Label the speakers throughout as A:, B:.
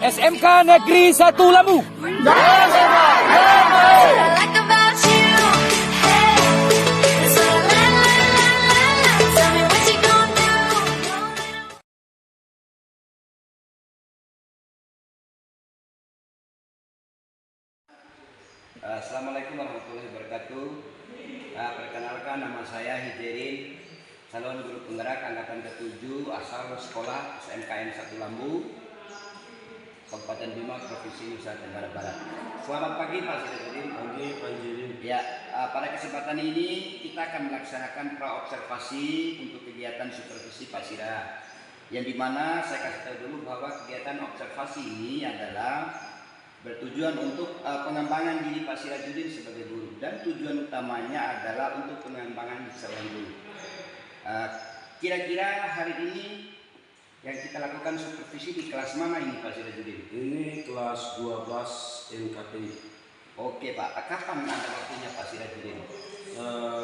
A: SMK Negeri 1 Lambu.
B: Assalamualaikum warahmatullahi wabarakatuh. Perkenalkan, nama saya Hijerin, calon guru penggerak angkatan ke-7 asal sekolah SMKN 1 Lambu, Kabupaten Bima, Provinsi Nusa Tenggara Barat. Selamat pagi Pak Hijerin.
C: Pagi Pak Hijerin.
B: Ya, pada kesempatan ini kita akan melaksanakan praobservasi untuk kegiatan supervisi Pak Sira, yang dimana saya kasih tahu dulu bahwa kegiatan observasi ini adalah bertujuan untuk pengembangan diri Pak Sirajudin sebagai guru, dan tujuan utamanya adalah untuk pengembangan seorang guru. Kira-kira hari ini yang kita lakukan supervisi di kelas mana ini Pak Sirajudin?
C: Ini kelas 12 NKPI.
B: Oke Pak, kapan ada waktunya Pak Sirajudin?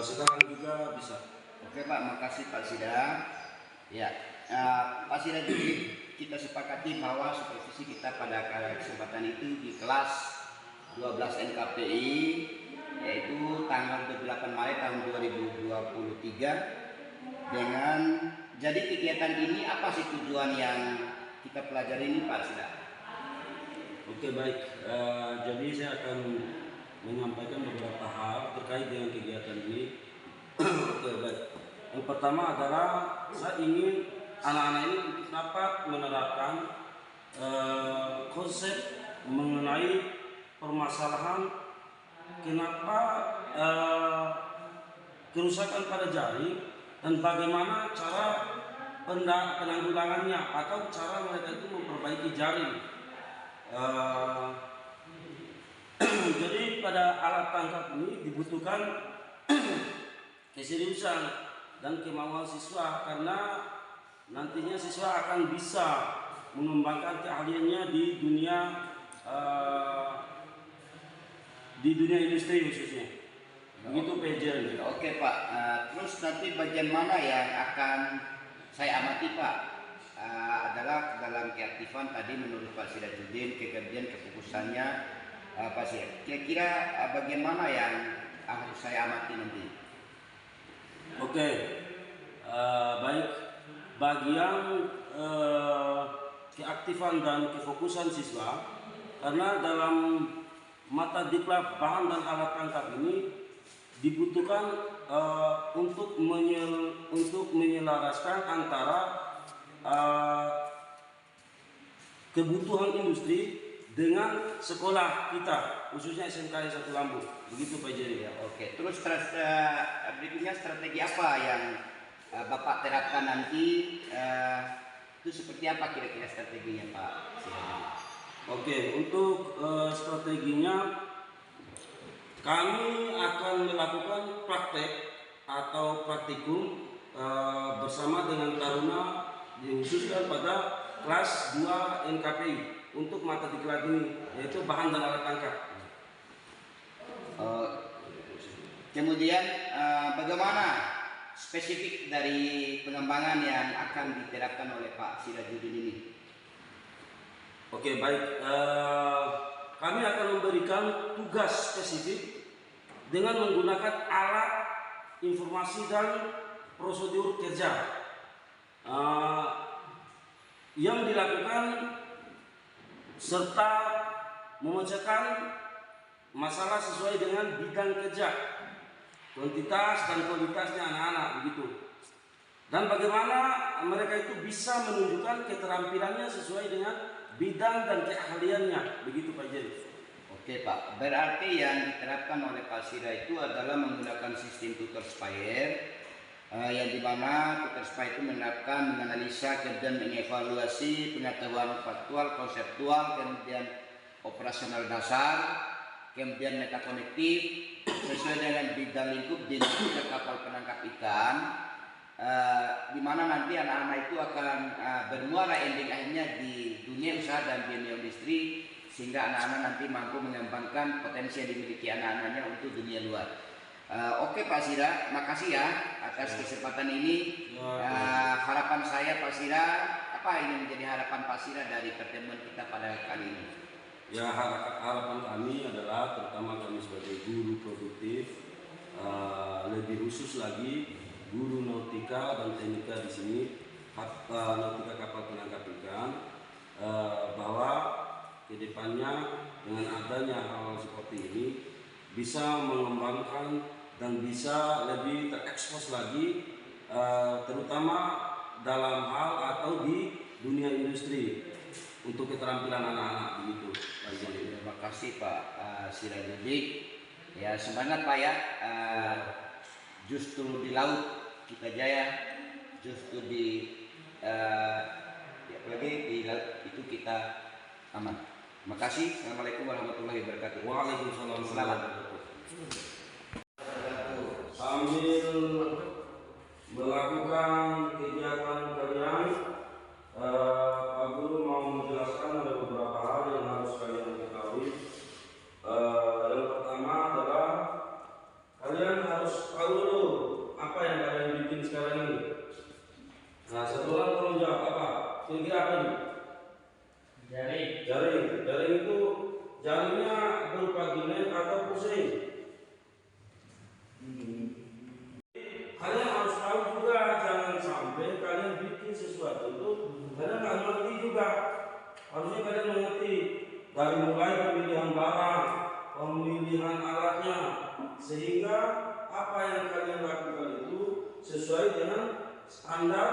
C: Sekarang juga bisa.
B: Oke Pak, makasih Pak Sira. Ya, Pak Sirajudin, kita sepakati bahwa supervisi kita pada kesempatan itu di kelas 12 NKPI, yaitu tanggal 28 Maret tahun 2023. Dengan jadi kegiatan ini apa sih tujuan yang kita pelajari ini Pak Sida?
C: Oke, baik. Jadi saya akan menyampaikan beberapa hal terkait dengan kegiatan ini. Oke, baik. Yang pertama adalah saya ingin anak-anak ini untuk dapat menerapkan konsep mengenai permasalahan kenapa kerusakan pada jari dan bagaimana cara penanggulangannya atau cara mereka itu memperbaiki jari. Jadi pada alat tangkap ini dibutuhkan keseriusan dan kemauan siswa, karena nantinya siswa akan bisa mengembangkan keahliannya di dunia industri khususnya. Begitu PJ.
B: Oke Pak, terus nanti bagian mana yang akan saya amati Pak? Adalah dalam keaktifan tadi menurut Pak Sirajudin, kemudian kefokusannya Pak Sir. Kira-kira bagian mana yang harus saya amati nanti?
C: Oke, baik. Bagian keaktifan dan kefokusan siswa, karena dalam mata diklat bahan dan alat tangkap ini dibutuhkan untuk menyelaraskan antara kebutuhan industri dengan sekolah kita, khususnya SMK 1 Lambu. Begitu Pak Jerry.
B: Ya, oke. Terus berikutnya strategi apa yang Bapak terapkan nanti, itu seperti apa kira-kira strateginya Pak?
C: Oke, untuk strateginya kami akan melakukan praktek atau praktikum bersama dengan Taruna, dikhususkan pada kelas 2 NKPI untuk mata diklat ini, yaitu bahan dan alat tangkap.
B: Kemudian bagaimana spesifik dari pengembangan yang akan diterapkan oleh Pak Sirajudin ini?
C: Oke, baik. Kami akan memberikan tugas spesifik dengan menggunakan alat informasi dan prosedur kerja yang dilakukan serta memecahkan masalah sesuai dengan bidang kerja, kuantitas dan kualitasnya anak-anak, begitu. Dan bagaimana mereka itu bisa menunjukkan keterampilannya sesuai dengan bidang dan keahliannya, begitu Pak Jerry.
B: Oke Pak, berarti yang diterapkan oleh Pak Sira itu adalah menggunakan sistem tutor Spire, yang dimana tutor Spire itu menerapkan, menganalisa, kemudian mengevaluasi pengetahuan faktual, konseptual, kemudian operasional dasar, kemudian metakonektif sesuai dengan bidang lingkup di kapal penangkap ikan, di mana nanti anak-anak itu akan bermuara ending akhirnya di dunia usaha dan dunia industri, sehingga anak-anak nanti mampu mengembangkan potensi yang dimiliki anak-anaknya untuk dunia luar. Oke Pak Sira, makasih ya atas kesempatan ini. Harapan saya Pak Sira apa ini menjadi harapan Pak Sira dari pertemuan kita pada kali ini?
C: Ya, harapan kami adalah terutama kami sebagai guru produktif, lebih khusus lagi guru nautika dan teknika di sini, nautika kapal penangkap ikan, bahwa kedepannya dengan adanya hal seperti ini bisa mengembangkan dan bisa lebih terekspos lagi, terutama dalam hal atau di dunia industri untuk keterampilan anak-anak begitu.
B: Terima kasih Pak Sirajuddin. Ya semangat Pak ya. Justru di laut kita jaya, justru di apalagi di laut itu kita aman. Terima kasih. Assalamualaikum warahmatullahi wabarakatuh.
C: Waalaikumsalam.
B: Selamat.
C: Sambil melakukan kegiatan kalian, Pak Guru mau menjelaskan ada beberapa hal yang harus kalian ketahui. Yang pertama adalah kalian harus tahu dulu apa yang kalian bikin sekarang ini. Nah, satu orang tolong jawab apa? Kira-kira apa ini? Jaring. Jaring itu jaringnya berupa gimana atau pusing. Kalian harus tahu juga, jangan sampai kalian bikin sesuatu itu kalian nggak mengerti juga. Harusnya kalian mengerti dari mulai pemilihan barang, pemilihan alatnya, sehingga apa yang kalian lakukan itu sesuai dengan standar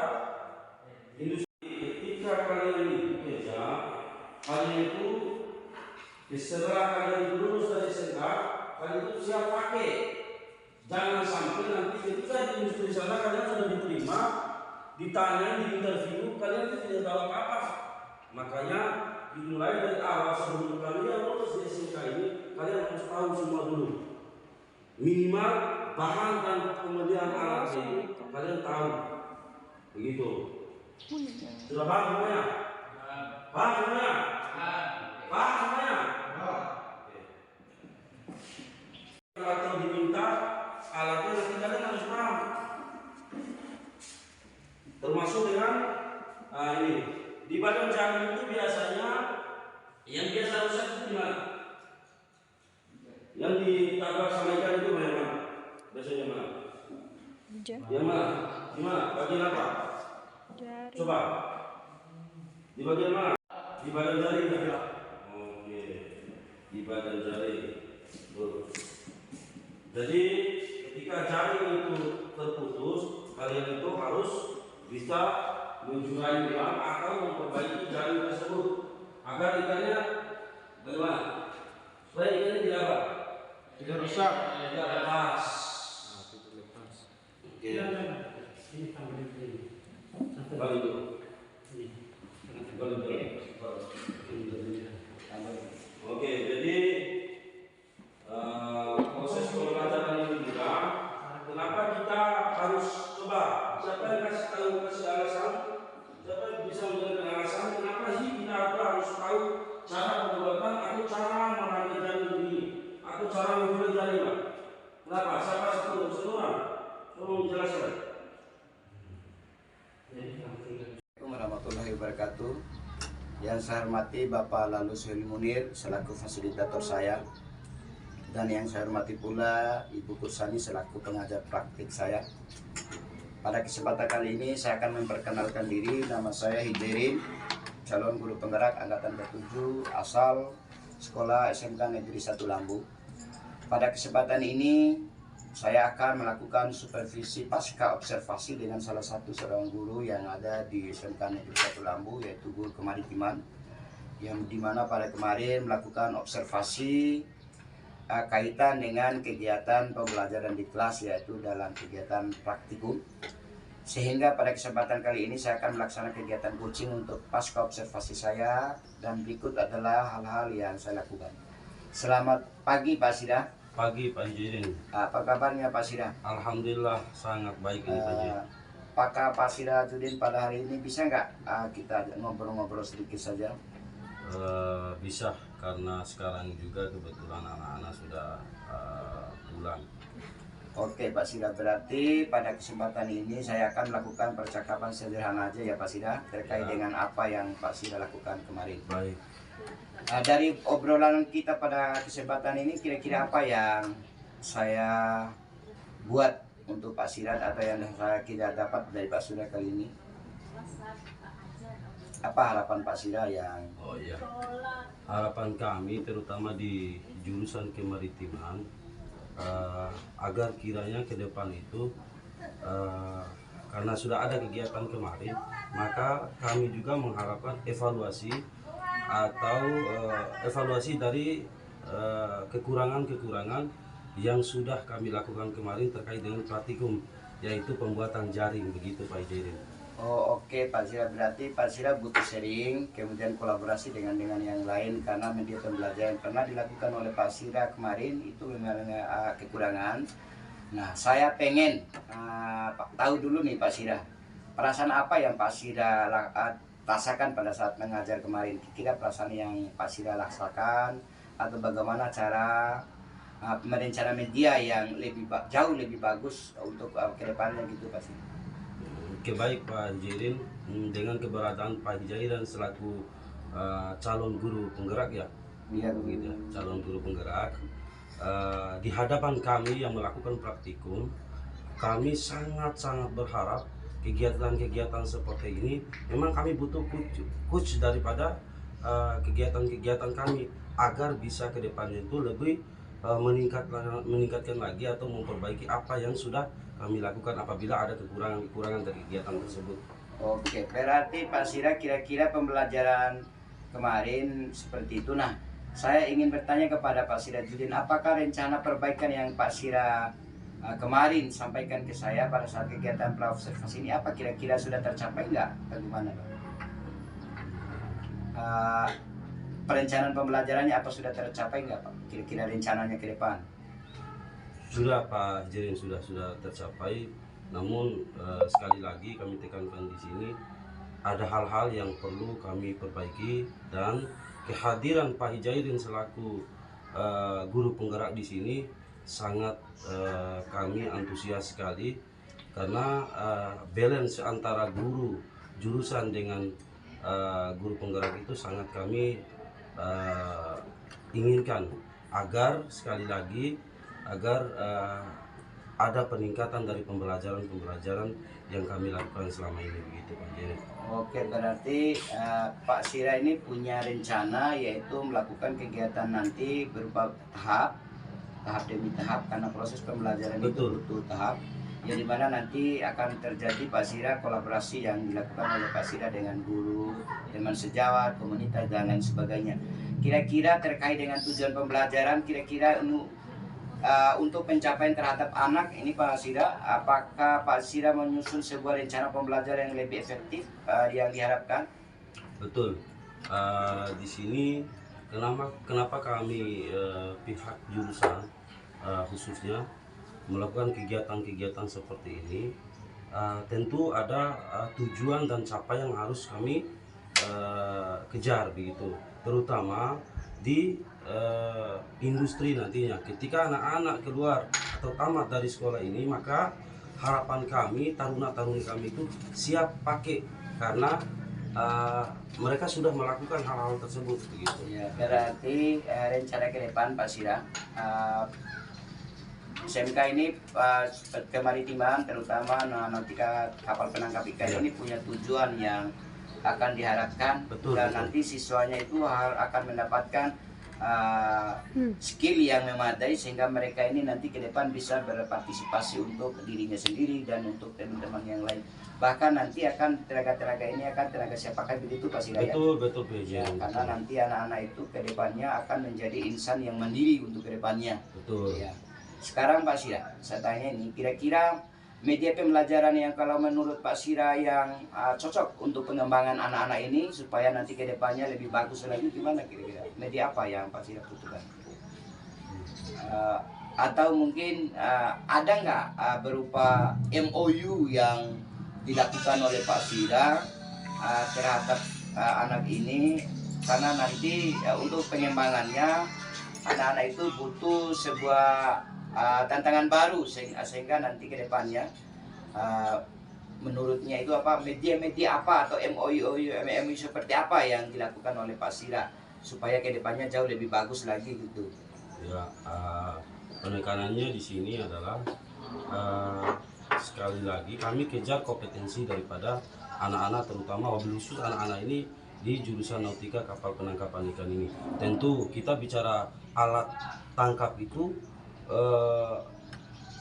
C: industri. Ketika kalian bekerja, kalian itu setelah kalian lulus dari SMK, kalian itu siap pakai. Jangan sampai nanti ketika di industri sana kalian sudah diterima, ditanya di interview, kalian itu tidak tahu apa-apa. Makanya dimulai dari awal sebelum kalian lulus di SMK ini, kalian harus tahu semua dulu. Minimal bahan dan pemilihan alat ini kalian tahu. Begitu. Sudah paham semuanya? Paham semuanya? Paham semuanya? Atau diminta alatnya nanti kalian harus paham. Termasuk dengan ini di badan jaring itu biasanya yang biasa rusak itu gimana? Yang ditabrak sama ikan itu mana? Biasanya mana? Yang mana? Gimana? Bagian apa?
D: Jari.
C: Coba. Di bagian mana? Di badan jaring ya? Oke. Di badan jaring. Jadi ketika jaring itu terputus, kalian itu harus bisa menjurai ulang atau memperbaiki jaring tersebut agar ikannya bagaimana? Supaya ikannya tidak apa? Tidak rusak, tidak lepas. Oke. Balik dulu. Balik dulu. Oke, jadi proses pembelajaran ini juga kenapa kita harus coba, siapa yang kasih alasan, siapa yang bisa memberikan alasan kenapa sih kita harus tahu cara pembuatan atau cara merangkai jaring ini atau cara membuat jaring, Pak? Kenapa? Siapa satu orang? Tolong menjelaskan.
B: Assalamualaikum warahmatullahi wabarakatuh. Yang saya hormati Bapak Lalu Suhil Munir selaku fasilitator saya, dan yang saya hormati pula Ibu Kursani selaku pengajar praktik saya. Pada kesempatan kali ini saya akan memperkenalkan diri. Nama saya Hijirin, calon guru penggerak angkatan ke-7 asal Sekolah SMK Negeri 1 Lambu. Pada kesempatan ini saya akan melakukan supervisi pasca observasi dengan salah satu seorang guru yang ada di SMK Negeri 1 Lambu, yaitu guru kemaritiman, yang dimana pada kemarin melakukan observasi kaitan dengan kegiatan pembelajaran di kelas, yaitu dalam kegiatan praktikum. Sehingga pada kesempatan kali ini saya akan melaksanakan kegiatan coaching untuk pasca observasi saya, dan berikut adalah hal-hal yang saya lakukan. Selamat pagi Pak Sira.
C: Pagi Pak Jirin.
B: Apa kabarnya Pak Sira?
C: Alhamdulillah sangat baik ini Pak Jirin.
B: Apakah Pak Sirajuddin pada hari ini bisa nggak kita ngobrol-ngobrol sedikit saja?
C: Bisa, karena sekarang juga kebetulan anak-anak sudah pulang.
B: Oke Pak Sida, berarti pada kesempatan ini saya akan melakukan percakapan sederhana aja ya Pak Sida terkait
C: Ya.
B: dengan apa yang Pak Sida lakukan kemarin.
C: Baik.
B: Dari obrolan kita pada kesempatan ini kira-kira apa yang saya buat untuk Pak Sida atau yang saya tidak dapat dari Pak Sida kali ini? Apa harapan Pak Sida yang
C: Oh iya. Harapan kami terutama di jurusan kemaritiman agar kiranya ke depan itu karena sudah ada kegiatan kemarin, maka kami juga mengharapkan evaluasi atau evaluasi dari kekurangan-kekurangan yang sudah kami lakukan kemarin terkait dengan praktikum, yaitu pembuatan jaring, begitu Pak Ijerin.
B: Oh oke Pak Sira, berarti Pak Sira butuh sharing, kemudian kolaborasi dengan yang lain karena media pembelajaran yang pernah dilakukan oleh Pak Sira kemarin itu memang kekurangan. Nah saya pengen tahu dulu nih Pak Sira, perasaan apa yang Pak Sira rasakan pada saat mengajar kemarin? Kira perasaan yang Pak Sira rasakan atau bagaimana cara merencana media yang jauh lebih bagus untuk kedepannya gitu Pak Sira?
C: Oke, baik Pak Hijirin, dengan keberadaan Pak Hijirin selaku calon guru penggerak ya,
B: Iya
C: gitu, calon guru penggerak, di hadapan kami yang melakukan praktikum, kami sangat-sangat berharap kegiatan-kegiatan seperti ini memang kami butuh coach daripada kegiatan-kegiatan kami agar bisa ke depannya itu lebih meningkatkan lagi atau memperbaiki apa yang sudah kami lakukan apabila ada kekurangan-kekurangan dari kegiatan tersebut.
B: Oke, berarti Pak Sira kira-kira pembelajaran kemarin seperti itu. Nah, saya ingin bertanya kepada Pak Sira Judin, apakah rencana perbaikan yang Pak Sira kemarin sampaikan ke saya pada saat kegiatan praobservasi ini apa kira-kira sudah tercapai nggak? Bagaimana Pak? Perencanaan pembelajarannya apa sudah tercapai nggak Pak? Kira-kira rencananya ke depan?
C: Sudah Pak Jirin, sudah tercapai. Namun sekali lagi kami tekankan di sini ada hal-hal yang perlu kami perbaiki dan kehadiran Pak Hijairin selaku guru penggerak di sini sangat kami antusias sekali karena balance antara guru jurusan dengan guru penggerak itu sangat kami inginkan agar sekali lagi ada peningkatan dari pembelajaran yang kami lakukan selama ini, begitu Pak Jere.
B: Oke, berarti Pak Sira ini punya rencana yaitu melakukan kegiatan nanti berupa tahap demi tahap karena proses pembelajaran
C: Betul.
B: itu butuh tahap. Yang dimana nanti akan terjadi Pak Sira kolaborasi yang dilakukan oleh Pak Sira dengan guru, teman sejawat, komunitas dan lain sebagainya. Kira-kira terkait dengan tujuan pembelajaran, kira-kira untuk pencapaian terhadap anak ini Pak Sira, apakah Pak Sira menyusun sebuah rencana pembelajaran yang lebih efektif yang diharapkan?
C: Betul. Di sini kenapa kami pihak jurusan khususnya melakukan kegiatan-kegiatan seperti ini, tentu ada tujuan dan capaian yang harus kami kejar begitu, terutama di industri nantinya. Ketika anak-anak keluar atau tamat dari sekolah ini, maka harapan kami taruna-taruni kami itu siap pakai karena mereka sudah melakukan hal-hal tersebut begitu.
B: Ya, berarti rencana ke depan Pak Sira, SMK ini kemaritiman terutama nautika kapal penangkap ikan ini punya tujuan yang akan diharapkan.
C: Betul,
B: dan
C: betul.
B: nanti siswanya itu akan mendapatkan skill yang memadai sehingga mereka ini nanti ke depan bisa berpartisipasi untuk dirinya sendiri dan untuk teman-teman yang lain. Bahkan nanti akan tenaga-tenaga ini akan tenaga siap pakai begitu Pak Sira ya?
C: Betul
B: Ya, karena nanti anak-anak itu ke depannya akan menjadi insan yang mandiri untuk ke depannya.
C: Betul.
B: Ya. Sekarang Pak Sira, saya tanya ini, kira-kira media pembelajaran yang kalau menurut Pak Sira yang cocok untuk pengembangan anak-anak ini supaya nanti ke depannya lebih bagus lagi gimana kira-kira? Media apa yang Pak Sira butuhkan? Atau mungkin ada nggak berupa MOU yang dilakukan oleh Pak Sira terhadap anak ini, karena nanti untuk pengembangannya anak-anak itu butuh sebuah tantangan baru sehingga nanti ke depannya menurutnya itu apa media-media apa atau MOU seperti apa yang dilakukan oleh Pak Sira supaya ke depannya jauh lebih bagus lagi gitu.
C: Ya, penekanannya di sini adalah sekali lagi kami kejar kompetensi daripada anak-anak, terutama wabil khusus anak-anak ini di jurusan nautika kapal penangkapan ikan ini. Tentu kita bicara alat tangkap itu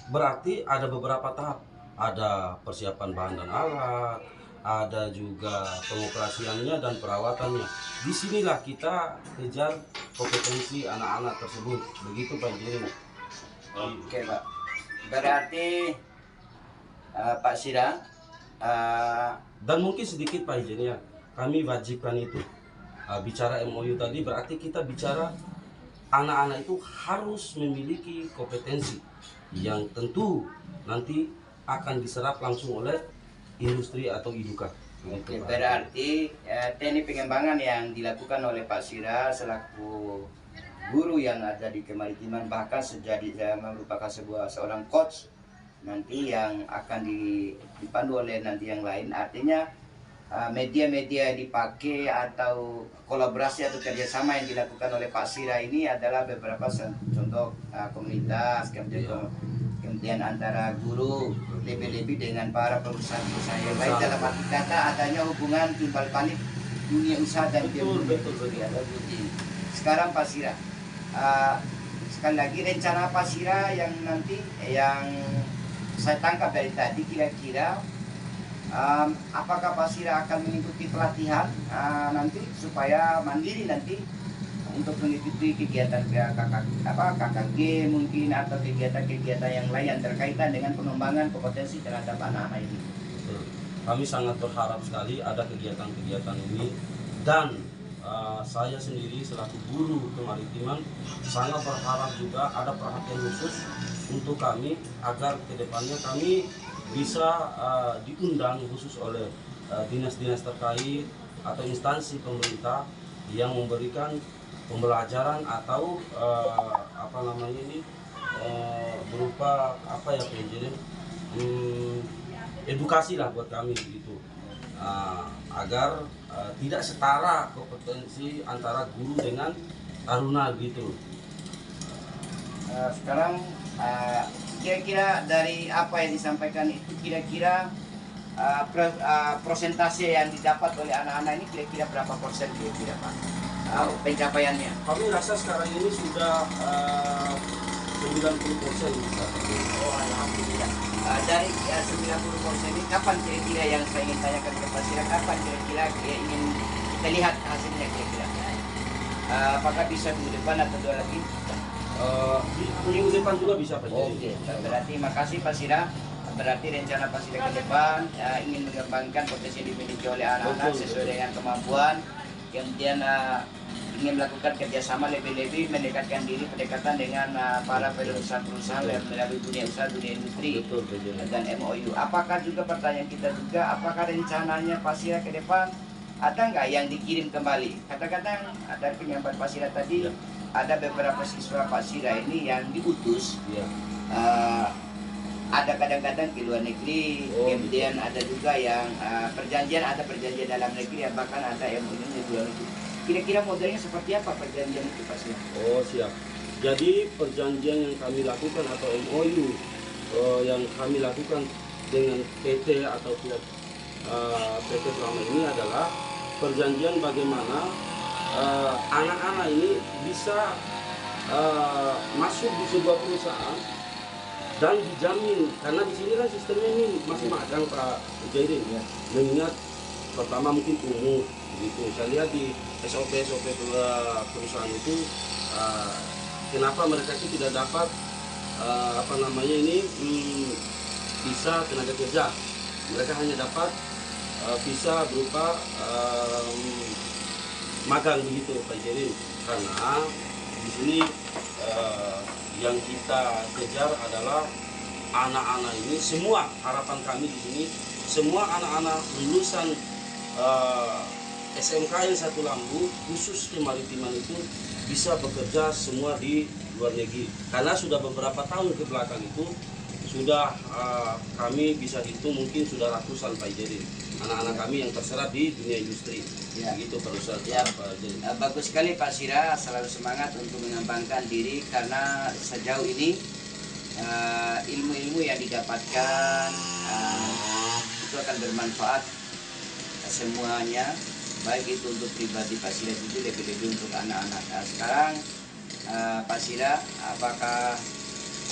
C: berarti ada beberapa tahap, ada persiapan bahan dan alat, ada juga pengoperasiannya dan perawatannya. Disinilah kita kejar kompetensi anak-anak tersebut, begitu Pak Jirin.
B: Oke Pak, berarti Pak Sira
C: dan mungkin sedikit Pak Jirin ya, kami wajibkan itu bicara MOU tadi berarti kita bicara anak-anak itu harus memiliki kompetensi yang tentu nanti akan diserap langsung oleh industri atau iduka.
B: Oke, berarti teknik pengembangan yang dilakukan oleh Pak Sira selaku guru yang ada di kemaritiman, bahkan merupakan seorang coach nanti yang akan dipandu oleh nanti yang lain. Artinya media-media dipakai atau kolaborasi atau kerjasama yang dilakukan oleh Pak Sira ini adalah beberapa contoh komunitas, kemudian antara guru lebih-lebih dengan para perusahaan-perusahaan yang lain, dalam arti kata adanya hubungan timbal balik dunia usaha dan
C: betul.
B: Sekarang Pak Sira, sekali lagi rencana Pak Sira yang nanti yang saya tangkap dari tadi kira-kira apakah Pak Sira akan mengikuti pelatihan nanti supaya mandiri nanti untuk mengikuti kegiatan KKG mungkin atau kegiatan-kegiatan yang lain yang berkaitan dengan pengembangan kompetensi terhadap anak-anak ini.
C: Kami sangat berharap sekali ada kegiatan-kegiatan ini, dan saya sendiri selaku guru kemaritiman sangat berharap juga ada perhatian khusus untuk kami agar kedepannya kami bisa diundang khusus oleh dinas-dinas terkait atau instansi pemerintah yang memberikan pembelajaran atau berupa apa ya penjelasan edukasi lah buat kami begitu, agar tidak setara kompetensi antara guru dengan taruna gitu.
B: Sekarang kira-kira dari apa yang disampaikan itu kira-kira persentase yang didapat oleh anak-anak ini kira-kira berapa persen kira-kira Pak pencapaiannya?
C: Kami rasa sekarang ini sudah 90% bisa.
B: Oh alhamdulillah. Dari 90% ini kapan kira-kira yang saya ingin tanyakan ke Pak Sira, kapan kira-kira ingin kita lihat hasilnya kira-kira? Apakah bisa minggu depan atau 2 lagi?
C: Minggu depan juga bisa Pak.
B: Oke, berarti makasih Pak Sira. Berarti rencana Pak Sira ke depan ingin mengembangkan potensi yang dimiliki oleh anak-anak sesuai dengan kemampuan, kemudian ingin melakukan kerjasama lebih-lebih, mendekatkan diri pendekatan dengan para perusahaan-perusahaan melalui dunia usaha, dunia industri dan MOU. Apakah juga pertanyaan kita juga, apakah rencananya Pak Sira ke depan ada nggak yang dikirim kembali? Kata-kata ada penyampaian Pak Sira tadi, ada beberapa siswa Pak Sira ini yang diutus. Ada kadang-kadang di luar negeri, kemudian ada juga yang ada perjanjian dalam negeri, bahkan ada MOU di luar negeri. Kira-kira modelnya seperti apa perjanjian itu Pak Sira?
C: Oh siap. Jadi perjanjian yang kami lakukan atau MOU yang kami lakukan dengan PT atau pihak PT selama ini adalah perjanjian bagaimana anak-anak ini bisa masuk di sebuah perusahaan dan dijamin, karena di sini kan sistemnya ini masih magang Pak Jairin ya. Mengingat pertama mungkin umur gitu. Saya lihat di SOP perusahaan itu kenapa mereka itu tidak dapat visa tenaga kerja. Mereka hanya dapat visa berupa magang begitu Pak Jairin. Karena di sini yang kita kejar adalah anak-anak ini, semua harapan kami di sini semua anak-anak lulusan SMKN 1 Lambu khusus kemaritiman itu bisa bekerja semua di luar negeri. Karena sudah beberapa tahun ke belakang itu sudah kami bisa hitung mungkin sudah ratusan Pak Jedin anak-anak kami yang terserap di dunia industri.
B: Ya.
C: Begitu perusahaan
B: Ya.
C: Pak Jedin.
B: Bagus sekali Pak Sira, selalu semangat untuk mengembangkan diri karena sejauh ini ilmu-ilmu yang didapatkan itu akan bermanfaat semuanya, baik itu untuk pribadi Pak Sira itu lebih-lebih untuk anak-anak. Sekarang Pak Sira, apakah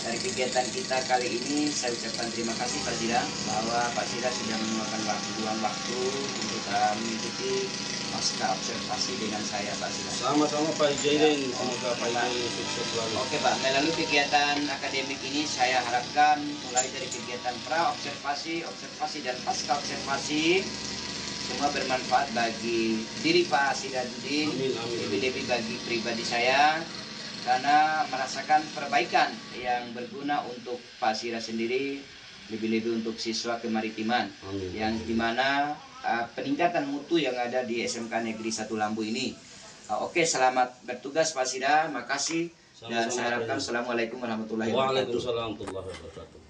B: dari kegiatan kita kali ini saya ucapkan terima kasih Pak Sira bahwa Pak Sira sudah meluangkan waktu untuk mengikuti pasca observasi dengan saya Pak Sira.
C: Sama-sama Pak Jedin, semoga Pak Jedin sukses selalu.
B: Oke Pak, melalui kegiatan akademik ini saya harapkan mulai dari kegiatan pra observasi, observasi dan pasca observasi semua bermanfaat bagi diri Pak Sirajuddin, lebih-lebih bagi pribadi saya karena merasakan perbaikan yang berguna untuk Pak Sira sendiri, lebih-lebih untuk siswa kemaritiman.
C: Amin.
B: Yang dimana peningkatan mutu yang ada di SMK Negeri 1 Lambu ini. Oke, selamat bertugas Pak Sira, makasih. Dan saya harapkan Assalamualaikum warahmatullahi wabarakatuh.
C: Waalaikumsalam warahmatullahi wabarakatuh.